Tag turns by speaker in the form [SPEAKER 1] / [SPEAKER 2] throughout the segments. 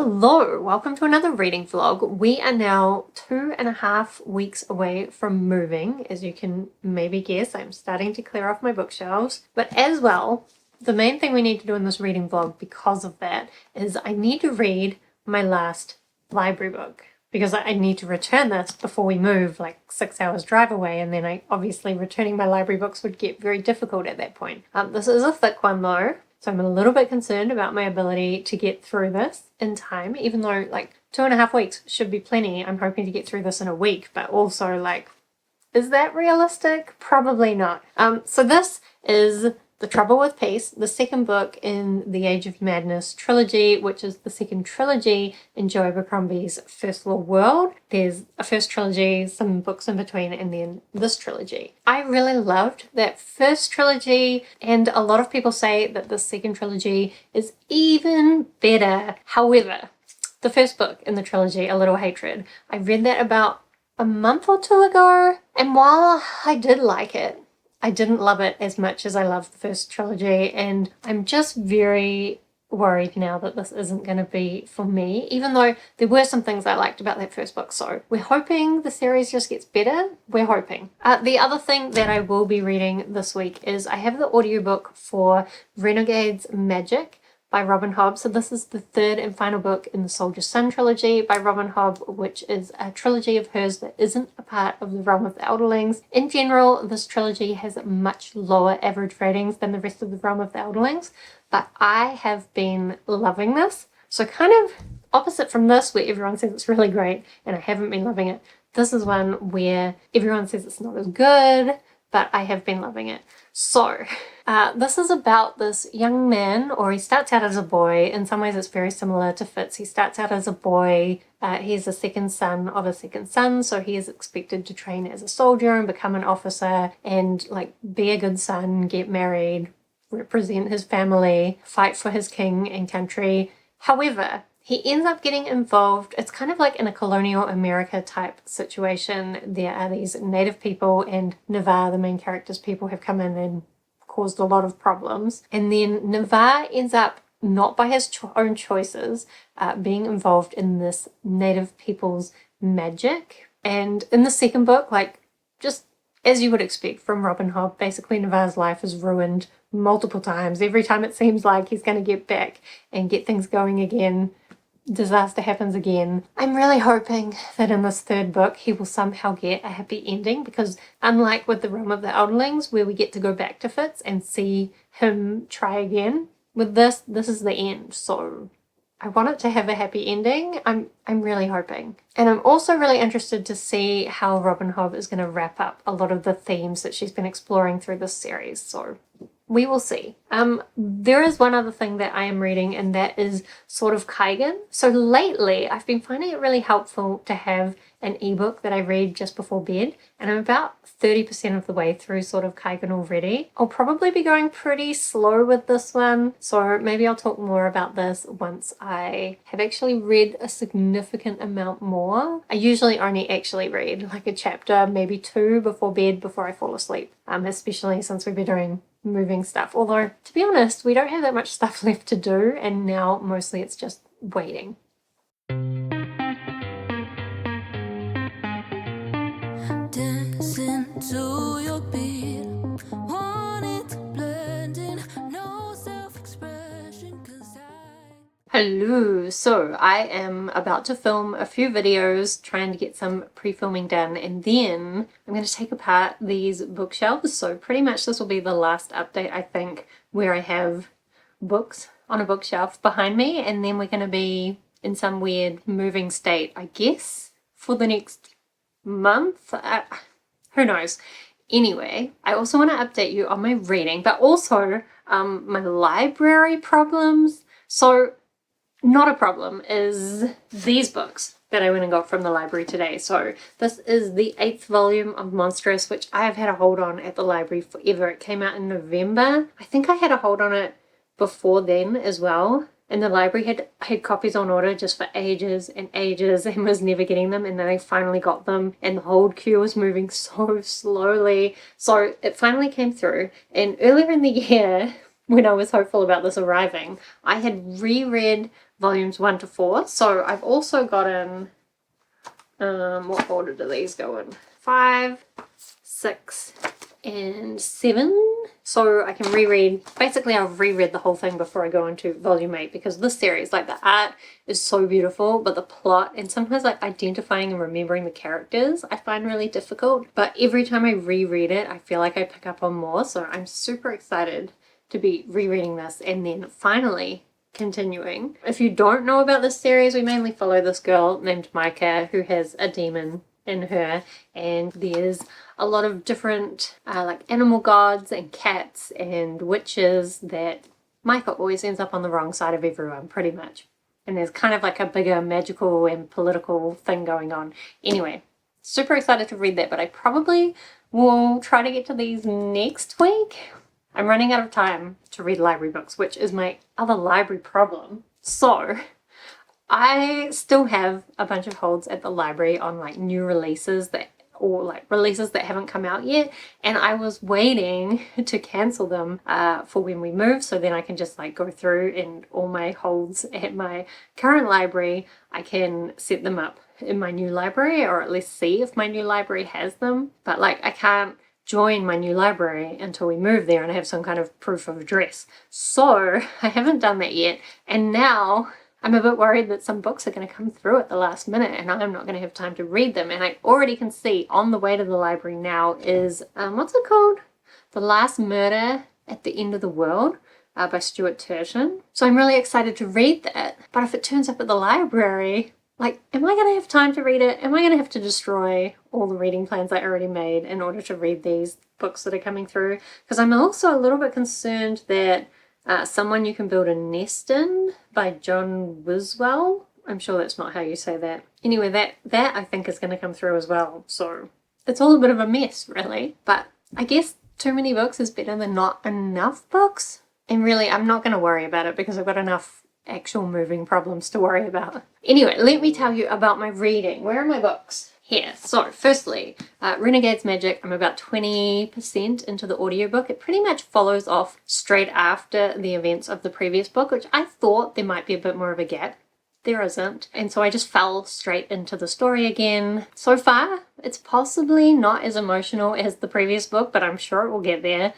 [SPEAKER 1] Hello, welcome to another reading vlog. We are now 2.5 weeks away from moving. As you can maybe guess, I'm starting to clear off my bookshelves. But as well, the main thing we need to do in this reading vlog because of that is I need to read my last library book. Because I need to return this before we move, like 6 hours drive away, and then obviously returning my library books would get very difficult at that point. This is a thick one though. So I'm a little bit concerned about my ability to get through this in time, even though like 2.5 weeks should be plenty. I'm hoping to get through this in a week, but also like, is that realistic? Probably not. So this is The Trouble with Peace, the second book in the Age of Madness trilogy, which is the second trilogy in Joe Abercrombie's First Law World. There's a first trilogy, some books in between, and then this trilogy. I really loved that first trilogy, and a lot of people say that the second trilogy is even better. However, the first book in the trilogy, A Little Hatred, I read that about a month or two ago, and while I did like it, I didn't love it as much as I loved the first trilogy, and I'm just very worried now that this isn't going to be for me, even though there were some things I liked about that first book. So we're hoping the series just gets better. We're hoping. The other thing that I will be reading this week is I have the audiobook for Renegade's Magic by Robin Hobb. So this is the third and final book in the Soldier's Son trilogy by Robin Hobb, which is a trilogy of hers that isn't a part of the Realm of the Elderlings. In general, this trilogy has much lower average ratings than the rest of the Realm of the Elderlings, but I have been loving this. So kind of opposite from this, where everyone says it's really great and I haven't been loving it. This is one where everyone says it's not as good, but I have been loving it. So, this is about this young man, or he starts out as a boy. In some ways it's very similar to Fitz. He starts out as a boy. He's a second son of a second son, so he is expected to train as a soldier and become an officer and like be a good son, get married, represent his family, fight for his king and country. However, he ends up getting involved. It's kind of like in a colonial America type situation. There are these native people, and Navarre, the main character's people, have come in and caused a lot of problems. And then Navarre ends up, not by his own choices, being involved in this native people's magic. And in the second book, like just as you would expect from Robin Hobb, basically Navarre's life is ruined multiple times. Every time it seems like he's going to get back and get things going again, disaster happens again. I'm really hoping that in this third book he will somehow get a happy ending, because unlike with the Realm of the Elderlings, where we get to go back to Fitz and see him try again, with this is the end. So I want it to have a happy ending. I'm really hoping. And I'm also really interested to see how Robin Hobb is going to wrap up a lot of the themes that she's been exploring through this series. So we will see. There is one other thing that I am reading, and that is Sword of Kaigan. So lately, I've been finding it really helpful to have an ebook that I read just before bed, and I'm about 30% of the way through Sword of Kaigan already. I'll probably be going pretty slow with this one, so maybe I'll talk more about this once I have actually read a significant amount more. I usually only actually read like a chapter, maybe 2 before bed before I fall asleep, especially since we've been doing moving stuff. Although, to be honest, we don't have that much stuff left to do, and now mostly it's just waiting. Dancing to your beat, wanting to blend in, no self-expression, 'cause Hello, so I am about to film a few videos, trying to get some pre-filming done, and then I'm going to take apart these bookshelves. So pretty much this will be the last update, I think, where I have books on a bookshelf behind me, and then we're going to be in some weird moving state, I guess, for the next month. Who knows? Anyway, I also want to update you on my reading, but also my library problems. So not a problem is these books that I went and got from the library today. So this is the 8th volume of Monstrous, which I have had a hold on at the library forever. It came out in November. I think I had a hold on it before then as well. And the library had copies on order just for ages and ages and was never getting them. And then I finally got them, and the hold queue was moving so slowly. So it finally came through. And earlier in the year, when I was hopeful about this arriving, I had reread volumes 1 to 4. So I've also gotten, what order do these go in? 5, 6, and 7. So I can reread, basically I've reread the whole thing before I go into volume 8, because this series, like, the art is so beautiful, but the plot and sometimes like identifying and remembering the characters I find really difficult. But every time I reread it, I feel like I pick up on more. So I'm super excited to be rereading this and then finally continuing. If you don't know about this series, we mainly follow this girl named Micah who has a demon in her, and there's a lot of different like animal gods and cats and witches that Micah always ends up on the wrong side of everyone, pretty much. And there's kind of like a bigger magical and political thing going on. Anyway, super excited to read that, but I probably will try to get to these next week. I'm running out of time to read library books, which is my other library problem. So I still have a bunch of holds at the library on like new releases that, or like releases that haven't come out yet, and I was waiting to cancel them for when we move, so then I can just like go through and all my holds at my current library, I can set them up in my new library, or at least see if my new library has them. But like I can't join my new library until we move there and I have some kind of proof of address. So I haven't done that yet, and now I'm a bit worried that some books are going to come through at the last minute and I'm not going to have time to read them. And I already can see on the way to the library now is, what's it called? The Last Murder at the End of the World by Stuart Turton. So I'm really excited to read that. But if it turns up at the library, like, am I going to have time to read it? Am I going to have to destroy all the reading plans I already made in order to read these books that are coming through? Because I'm also a little bit concerned that Someone You Can Build a Nest In by John Wiswell. I'm sure that's not how you say that. Anyway, that I think is going to come through as well. So it's all a bit of a mess, really. But I guess too many books is better than not enough books. And really, I'm not going to worry about it because I've got enough actual moving problems to worry about. Anyway, let me tell you about my reading. Where are my books? Here. So firstly, Renegade's Magic, I'm about 20% into the audiobook. It pretty much follows off straight after the events of the previous book, which I thought there might be a bit more of a gap. There isn't. And so I just fell straight into the story again. So far, it's possibly not as emotional as the previous book, but I'm sure it will get there.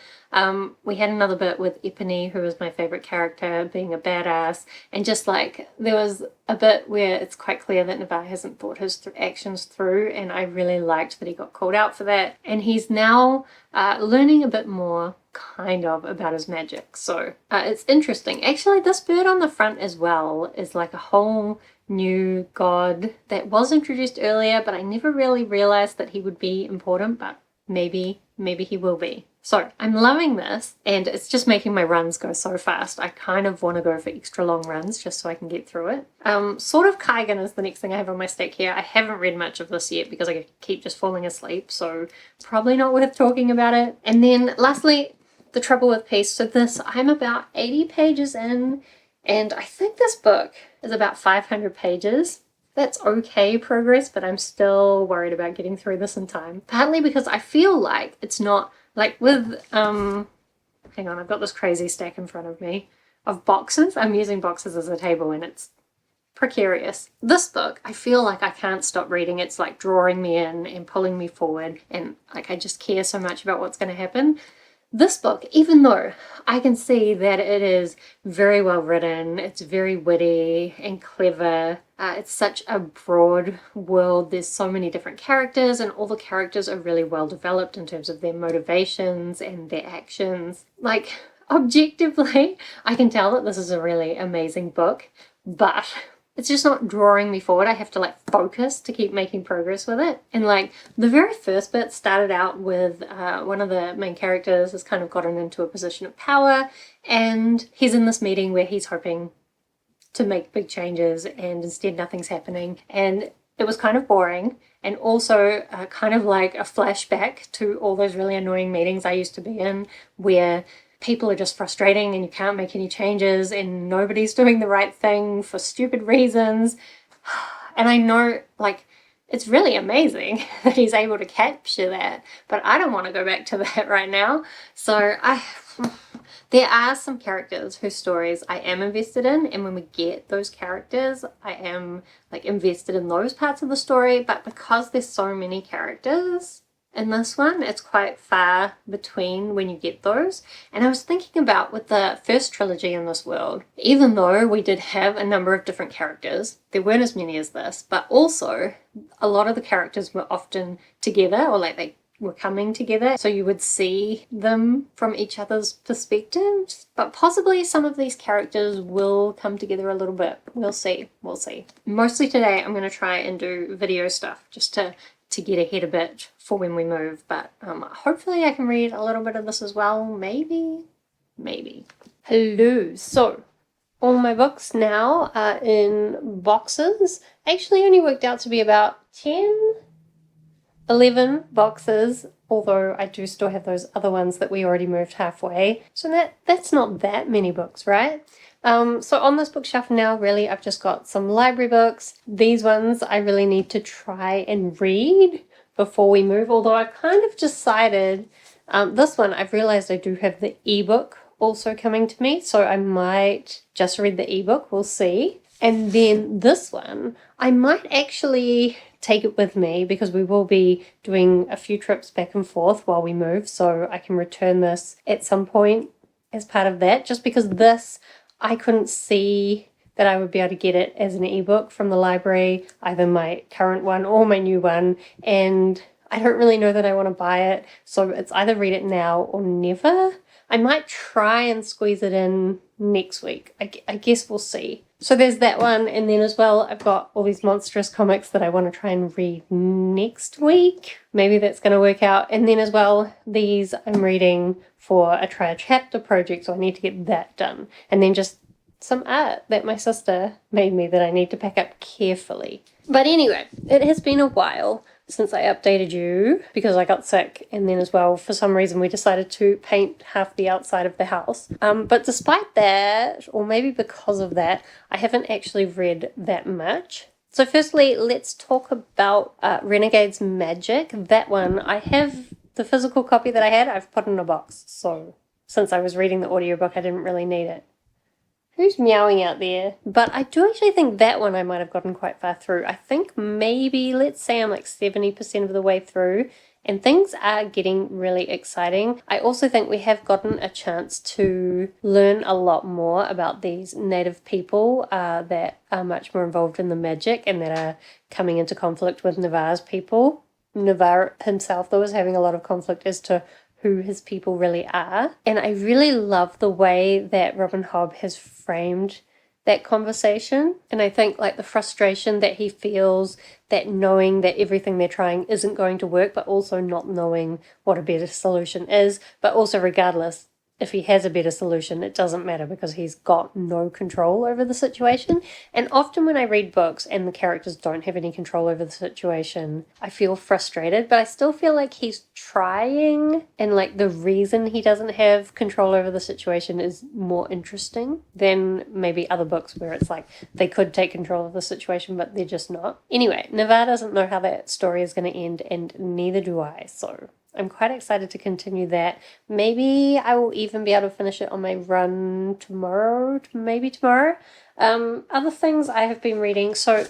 [SPEAKER 1] We had another bit with Epony, who was my favorite character, being a badass, and just like there was a bit where it's quite clear that Navarre hasn't thought his actions through, and I really liked that he got called out for that. And he's now learning a bit more kind of about his magic, so it's interesting. Actually, this bird on the front as well is like a whole new god that was introduced earlier, but I never really realized that he would be important, but maybe he will be. So I'm loving this, and it's just making my runs go so fast. I kind of want to go for extra long runs just so I can get through it. Sword of Kaigan is the next thing I have on my stack here. I haven't read much of this yet because I keep just falling asleep, so probably not worth talking about it. And then lastly, The Trouble with Peace. So this, I'm about 80 pages in, and I think this book is about 500 pages. That's okay progress, but I'm still worried about getting through this in time. Partly because I feel like it's not, like with, hang on, I've got this crazy stack in front of me of boxes. I'm using boxes as a table and it's precarious. This book, I feel like I can't stop reading. It's like drawing me in and pulling me forward, and like I just care so much about what's going to happen. This book, even though I can see that it is very well written, it's very witty and clever, it's such a broad world, there's so many different characters, and all the characters are really well developed in terms of their motivations and their actions. Like, objectively, I can tell that this is a really amazing book, but it's just not drawing me forward. I have to like focus to keep making progress with it. And like the very first bit started out with one of the main characters has kind of gotten into a position of power, and he's in this meeting where he's hoping to make big changes, and instead nothing's happening. And it was kind of boring, and also kind of like a flashback to all those really annoying meetings I used to be in where people are just frustrating and you can't make any changes and nobody's doing the right thing for stupid reasons. And I know, like, it's really amazing that he's able to capture that, but I don't want to go back to that right now. So there are some characters whose stories I am invested in, and when we get those characters, I am like invested in those parts of the story, but because there's so many characters in this one, it's quite far between when you get those. And I was thinking about with the first trilogy in this world, even though we did have a number of different characters, there weren't as many as this, but also a lot of the characters were often together, or like they were coming together, so you would see them from each other's perspectives. But possibly some of these characters will come together a little bit. We'll see. Mostly today I'm going to try and do video stuff just to get ahead a bit for when we move, but hopefully I can read a little bit of this as well. Maybe. Hello. So all my books now are in boxes. Actually only worked out to be about 11 boxes, although I do still have those other ones that we already moved halfway. So that's not that many books, right? So on this bookshelf now, really, I've just got some library books. These ones I really need to try and read before we move, although I've kind of decided, this one, I've realized I do have the ebook also coming to me, so I might just read the ebook, we'll see. And then this one, I might actually take it with me because we will be doing a few trips back and forth while we move, so I can return this at some point as part of that, just because this, I couldn't see that I would be able to get it as an ebook from the library, either my current one or my new one, and I don't really know that I want to buy it, so it's either read it now or never. I might try and squeeze it in next week. I guess we'll see. So there's that one, and then as well I've got all these monstrous comics that I want to try and read next week. Maybe that's going to work out. And then as well, these I'm reading for a try a chapter project, so I need to get that done. And then just some art that my sister made me that I need to pack up carefully. But anyway, it has been a while since I updated you because I got sick, and then as well for some reason we decided to paint half the outside of the house. But despite that, or maybe because of that, I haven't actually read that much. So firstly, let's talk about Renegade's Magic. That one, I have the physical copy that I had, I've put in a box. So since I was reading the audiobook, I didn't really need it. Who's meowing out there? But I do actually think that one I might have gotten quite far through. I think maybe, let's say I'm like 70% of the way through, and things are getting really exciting. I also think we have gotten a chance to learn a lot more about these native people that are much more involved in the magic and that are coming into conflict with Navarre's people. Navarre himself, though, is having a lot of conflict as to who his people really are. And I really love the way that Robin Hobb has framed that conversation. And I think like the frustration that he feels, that knowing that everything they're trying isn't going to work, but also not knowing what a better solution is, but also regardless, if he has a better solution, it doesn't matter because he's got no control over the situation. And often when I read books and the characters don't have any control over the situation, I feel frustrated, but I still feel like he's trying, and like the reason he doesn't have control over the situation is more interesting than maybe other books where it's like they could take control of the situation, but they're just not. Anyway, Navarre doesn't know how that story is going to end, and neither do I, so I'm quite excited to continue that. Maybe I will even be able to finish it on my run tomorrow, maybe tomorrow. Other things I have been reading, so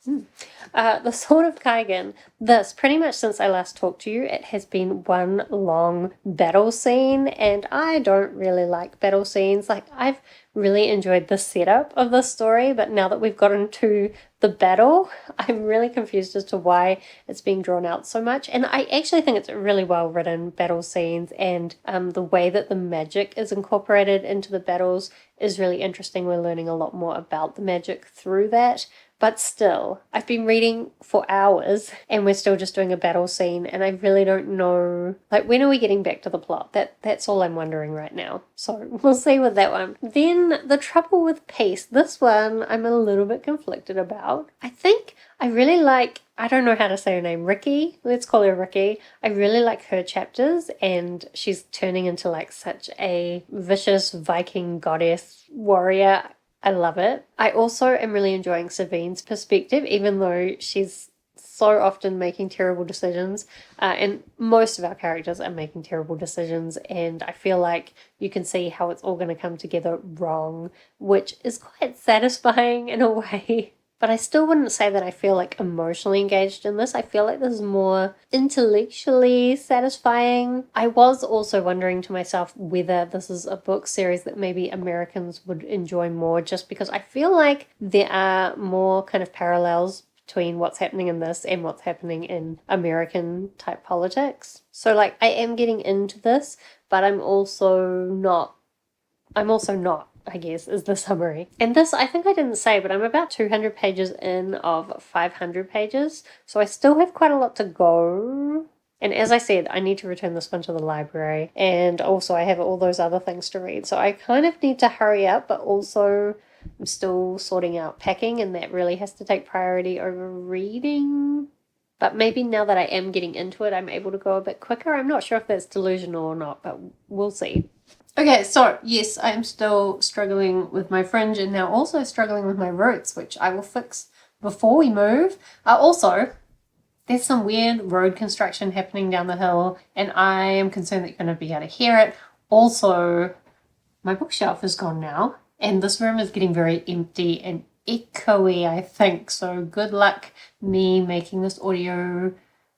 [SPEAKER 1] the Sword of Kaigan. This, pretty much since I last talked to you, it has been one long battle scene, and I don't really like battle scenes. Like, I've really enjoyed the setup of the story, but now that we've gotten to the battle, I'm really confused as to why it's being drawn out so much. And I actually think it's really well written battle scenes, and the way that the magic is incorporated into the battles is really interesting. We're learning a lot more about the magic through that. But still, I've been reading for hours and we're still just doing a battle scene, and I really don't know, like, when are we getting back to the plot? That's all I'm wondering right now. So we'll see with that one. Then The Trouble with Peace. This one I'm a little bit conflicted about. I think I really like, I don't know how to say her name, Ricky. Let's call her Ricky. I really like her chapters, and she's turning into like such a vicious Viking goddess warrior. I love it. I also am really enjoying Sabine's perspective, even though she's so often making terrible decisions, and most of our characters are making terrible decisions, and I feel like you can see how it's all going to come together wrong, which is quite satisfying in a way. But I still wouldn't say that I feel like emotionally engaged in this. I feel like this is more intellectually satisfying. I was also wondering to myself whether this is a book series that maybe Americans would enjoy more, just because I feel like there are more kind of parallels between what's happening in this and what's happening in American type politics. So like I am getting into this, but I'm also not, I guess, is the summary. And this, I think I didn't say, but I'm about 200 pages in of 500 pages, so I still have quite a lot to go. And as I said, I need to return this one to the library, and also I have all those other things to read, so I kind of need to hurry up, but also I'm still sorting out packing, and that really has to take priority over reading. But maybe now that I am getting into it, I'm able to go a bit quicker. I'm not sure if that's delusional or not, but we'll see. Okay, so yes, I'm still struggling with my fringe and now also struggling with my roots, which I will fix before we move. Also, there's some weird road construction happening down the hill, and I am concerned that you're going to be able to hear it. Also, my bookshelf is gone now, and this room is getting very empty and echoey, I think. So good luck me making this audio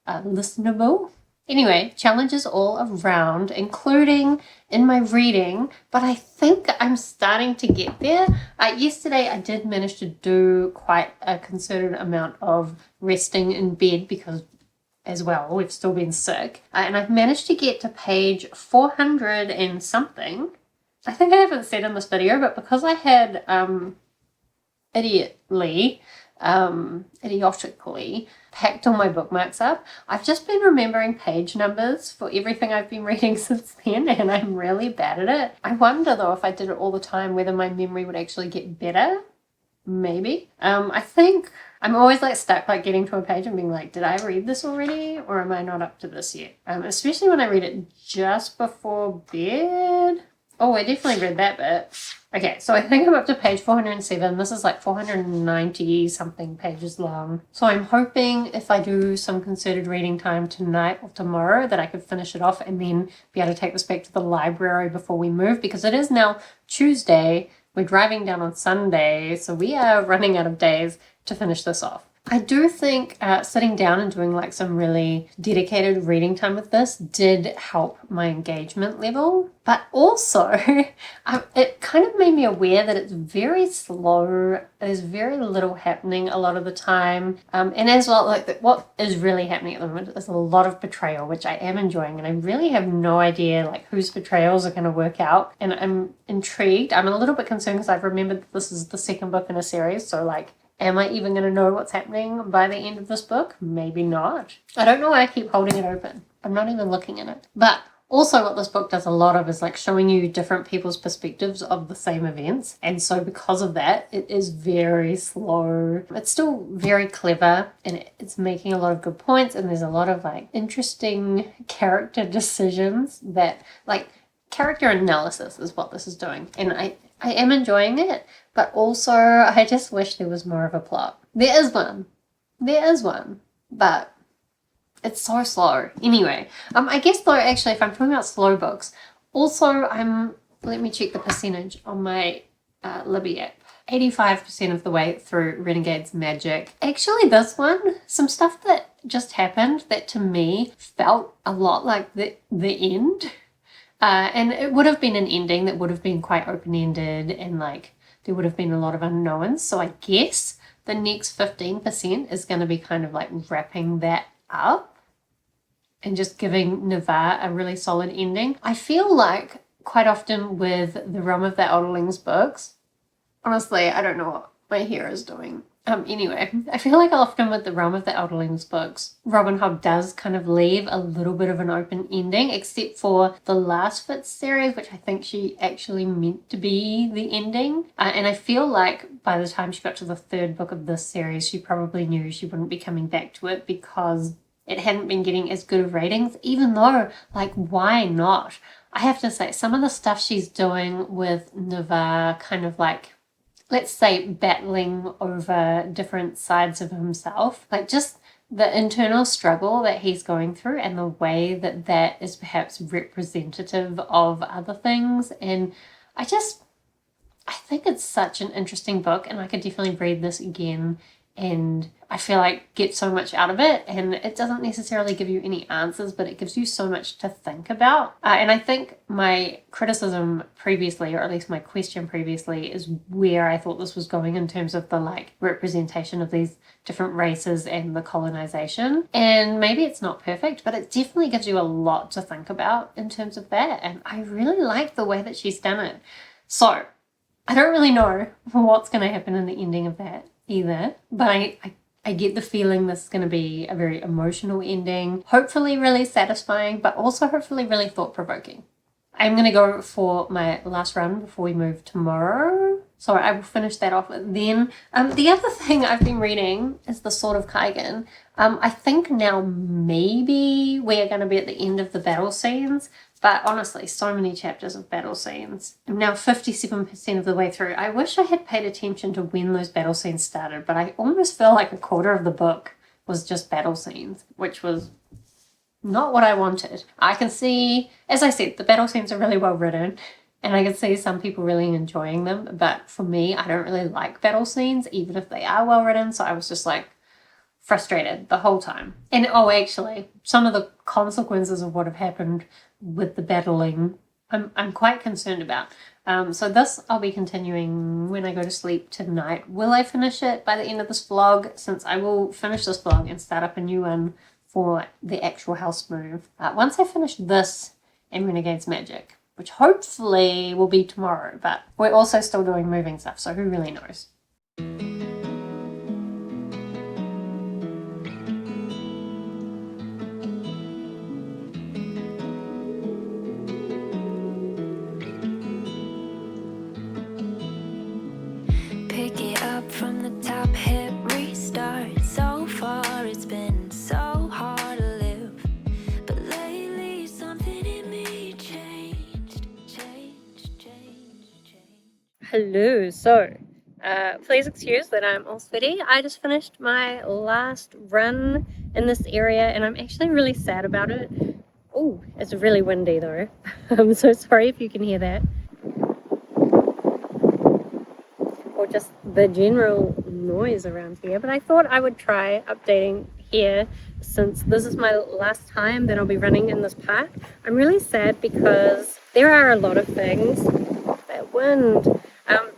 [SPEAKER 1] listenable. Anyway, challenges all around, including in my reading, but I think I'm starting to get there. Yesterday I did manage to do quite a concerted amount of resting in bed because, as well, we've still been sick. And I've managed to get to page 400 and something. I think I haven't said in this video, but because I had idiotically packed all my bookmarks up, I've just been remembering page numbers for everything I've been reading since then, and I'm really bad at it. I wonder though, if I did it all the time, whether my memory would actually get better. Maybe. I think I'm always like stuck like getting to a page and being like, did I read this already, or am I not up to this yet? Especially when I read it just before bed. Oh, I definitely read that bit. Okay, so I think I'm up to page 407. This is like 490 something pages long. So I'm hoping if I do some concerted reading time tonight or tomorrow that I could finish it off and then be able to take this back to the library before we move, because it is now Tuesday. We're driving down on Sunday, so we are running out of days to finish this off. I do think sitting down and doing like some really dedicated reading time with this did help my engagement level, but also it kind of made me aware that it's very slow. There's very little happening a lot of the time, and as well, like what is really happening at the moment is a lot of betrayal, which I am enjoying, and I really have no idea like whose betrayals are going to work out, and I'm intrigued. I'm a little bit concerned because I've remembered that this is the second book in a series, so like, am I even going to know what's happening by the end of this book? Maybe not. I don't know why I keep holding it open. I'm not even looking at it. But also what this book does a lot of is like showing you different people's perspectives of the same events. And so because of that, it is very slow. It's still very clever and it's making a lot of good points. And there's a lot of like interesting character decisions that like character analysis is what this is doing. And I am enjoying it, but also I just wish there was more of a plot. There is one, but it's so slow. Anyway, I guess though, actually, if I'm talking about slow books, also let me check the percentage on my Libby app. 85% of the way through Renegade's magic. Actually, this one, some stuff that just happened that to me felt a lot like the end. And it would have been an ending that would have been quite open-ended and like there would have been a lot of unknowns. So I guess the next 15% is going to be kind of like wrapping that up and just giving Navarre a really solid ending. I feel like quite often with the Realm of the Elderlings books, honestly, I don't know what my hair is doing. Anyway, I feel like often with the Realm of the Elderlings books, Robin Hobb does kind of leave a little bit of an open ending, except for the last Fitz series, which I think she actually meant to be the ending. And I feel like by the time she got to the third book of this series, she probably knew she wouldn't be coming back to it because it hadn't been getting as good of ratings, even though, like, why not? I have to say, some of the stuff she's doing with Navarre kind of like, let's say, battling over different sides of himself, like just the internal struggle that he's going through and the way that that is perhaps representative of other things. And I think it's such an interesting book, and I could definitely read this again, and I feel like get so much out of it. And it doesn't necessarily give you any answers, but it gives you so much to think about. And I think my criticism previously, or at least my question previously, is where I thought this was going in terms of the like representation of these different races and the colonization. And maybe it's not perfect, but it definitely gives you a lot to think about in terms of that. And I really like the way that she's done it. So I don't really know what's going to happen in the ending of that either, but I get the feeling this is going to be a very emotional ending, hopefully really satisfying, but also hopefully really thought-provoking. I'm going to go for my last run before we move tomorrow, so I will finish that off then. The other thing I've been reading is the Sword of Kaigan. I think now maybe we're going to be at the end of the battle scenes, but honestly, so many chapters of battle scenes. I'm now 57% of the way through. I wish I had paid attention to when those battle scenes started, but I almost feel like a quarter of the book was just battle scenes, which was not what I wanted. I can see, as I said, the battle scenes are really well written, and I can see some people really enjoying them, but for me, I don't really like battle scenes, even if they are well written, so I was just like frustrated the whole time. And actually, some of the consequences of what have happened with the battling, I'm quite concerned about. So this I'll be continuing when I go to sleep tonight. Will I finish it by the end of this vlog? Since I will finish this vlog and start up a new one for the actual house move. Once I finish this and Renegade's Magic, which hopefully will be tomorrow, but we're also still doing moving stuff, so who really knows?
[SPEAKER 2] Pick it up from the top, hit restart. So far it's been so hard to live, but lately something in me changed.
[SPEAKER 1] Hello, so please excuse that I'm all sweaty. I just finished my last run in this area and I'm actually really sad about it. Oh, it's really windy though. I'm so sorry if you can hear that. Or just the general noise around here, but I thought I would try updating here since this is my last time that I'll be running in this park. I'm really sad because there are a lot of things, that wind,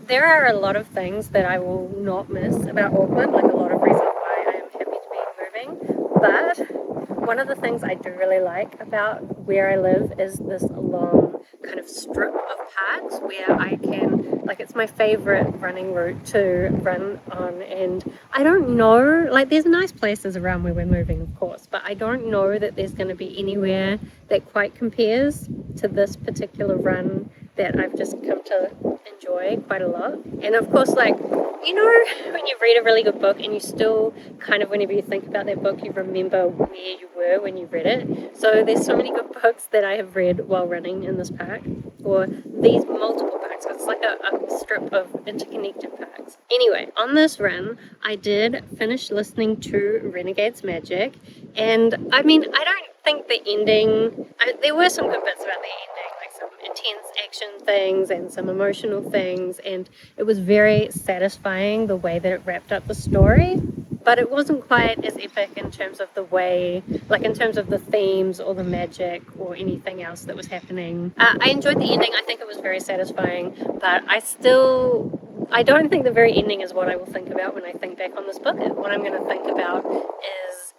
[SPEAKER 1] there are a lot of things that I will not miss about Auckland, like a lot of reasons why I am happy to be moving, but one of the things I do really like about where I live is this long kind of strip of parks where I can, like, it's my favorite running route to run on, and I don't know, like, there's nice places around where we're moving, of course, but I don't know that there's going to be anywhere that quite compares to this particular run that I've just come to enjoy quite a lot. And of course, like, you know, when you read a really good book and you still kind of, whenever you think about that book, you remember where you were when you read it. So there's so many good books that I have read while running in this park, or these multiple parks. It's like a strip of interconnected parks. Anyway, on this run, I did finish listening to Renegade's Magic, and I mean, I don't think the ending, there were some good bits about the ending, like some intense action things and some emotional things, and it was very satisfying the way that it wrapped up the story, but it wasn't quite as epic in terms of the way, like in terms of the themes or the magic or anything else that was happening. I enjoyed the ending. I think it was very satisfying, but I don't think the very ending is what I will think about when I think back on this book. What I'm going to think about is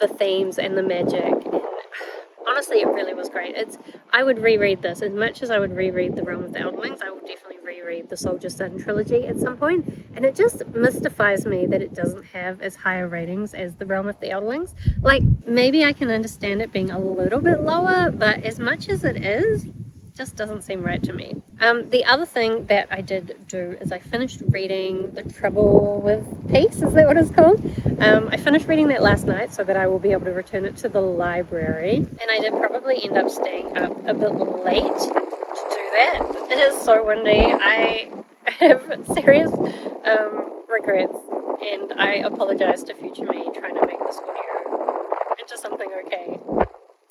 [SPEAKER 1] the themes and the magic, and honestly, it really was great. I would reread this as much as I would reread The Realm of the Eldlings. I will definitely reread the Soldier's Son trilogy at some point, and it just mystifies me that it doesn't have as higher ratings as The Realm of the Eldlings. Like, maybe I can understand it being a little bit lower, but as much as it is, just doesn't seem right to me. The other thing that I did do is I finished reading The Trouble with Peace, is that what it's called? I finished reading that last night so that I will be able to return it to the library, and I did probably end up staying up a bit late to do that. It is so windy. I have serious regrets, and I apologize to future me trying to make this audio into something okay.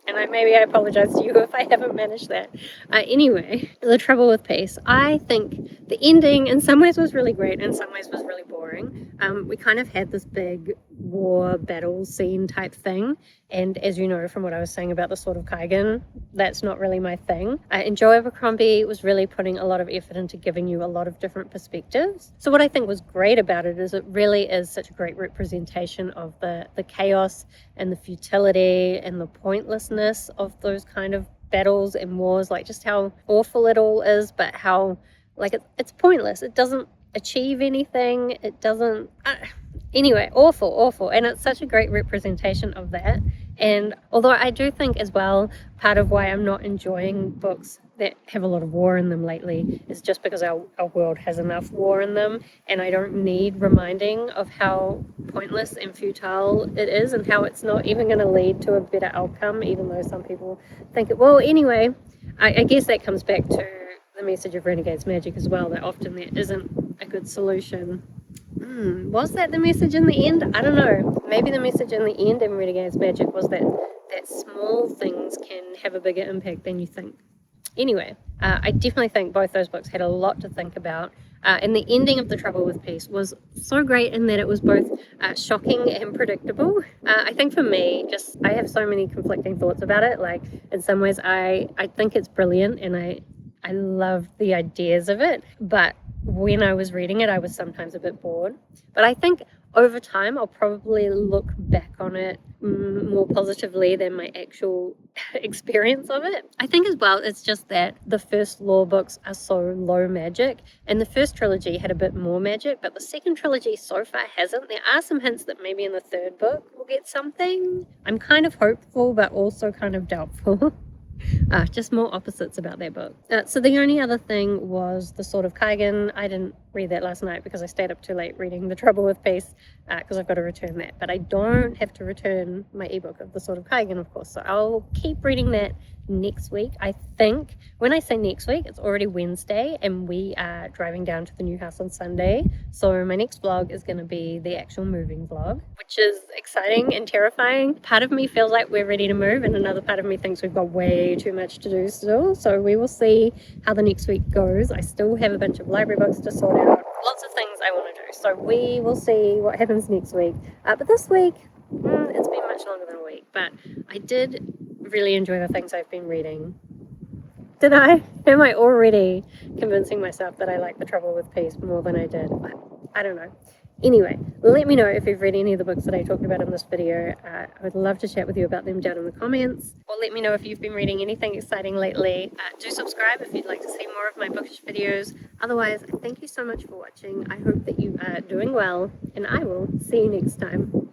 [SPEAKER 1] And maybe I apologize to you if I haven't managed that. Anyway, The Trouble with Peace. I think the ending in some ways was really great, in some ways was really boring. We kind of had this big war battle scene type thing. And as you know from what I was saying about the Sword of Kaigan, that's not really my thing. And Joe Abercrombie was really putting a lot of effort into giving you a lot of different perspectives. So what I think was great about it is it really is such a great representation of the chaos and the futility and the pointlessness of those kind of battles and wars, like just how awful it all is, but how like it's pointless. It doesn't achieve anything. It doesn't anyway, awful, and it's such a great representation of that. And although I do think as well, part of why I'm not enjoying books that have a lot of war in them lately is just because our world has enough war in them, and I don't need reminding of how pointless and futile it is and how it's not even going to lead to a better outcome, even though some people think it will. Anyway, I guess that comes back to the message of Renegade's magic as well, that often there isn't a good solution. Was that the message in the end? I don't know. Maybe the message in the end in Renegade's magic was that small things can have a bigger impact than you think. Anyway, I definitely think both those books had a lot to think about. And the ending of The Trouble with Peace was so great in that it was both shocking and predictable. I think for me, I have so many conflicting thoughts about it. Like, in some ways, I think it's brilliant and I love the ideas of it. But when I was reading it, I was sometimes a bit bored. But I think over time, I'll probably look back on it more positively than my actual experience of it. I think as well, it's just that the first lore books are so low magic, and the first trilogy had a bit more magic, but the second trilogy so far hasn't. There are some hints that maybe in the third book we'll get something. I'm kind of hopeful, but also kind of doubtful. Just more opposites about that book. So the only other thing was The Sword of Kaigan. I didn't read that last night because I stayed up too late reading The Trouble with Peace because I've got to return that. But I don't have to return my ebook of The Sword of Kaigan, of course. So I'll keep reading that next week. I think when I say next week, it's already Wednesday and we are driving down to the new house on Sunday. So my next vlog is going to be the actual moving vlog, which is exciting and terrifying. Part of me feels like we're ready to move and another part of me thinks we've got way too much to do still. So we will see how the next week goes. I still have a bunch of library books to sort out. Lots of things I want to do. So we will see what happens next week. But this week, it's been much longer than a week. But I did really enjoy the things I've been reading. Did I? Am I already convincing myself that I like The Trouble with Peace more than I did? I don't know. Anyway, let me know if you've read any of the books that I talked about in this video. I would love to chat with you about them down in the comments. Or let me know if you've been reading anything exciting lately. Do subscribe if you'd like to see more of my bookish videos. Otherwise, thank you so much for watching. I hope that you are doing well, and I will see you next time.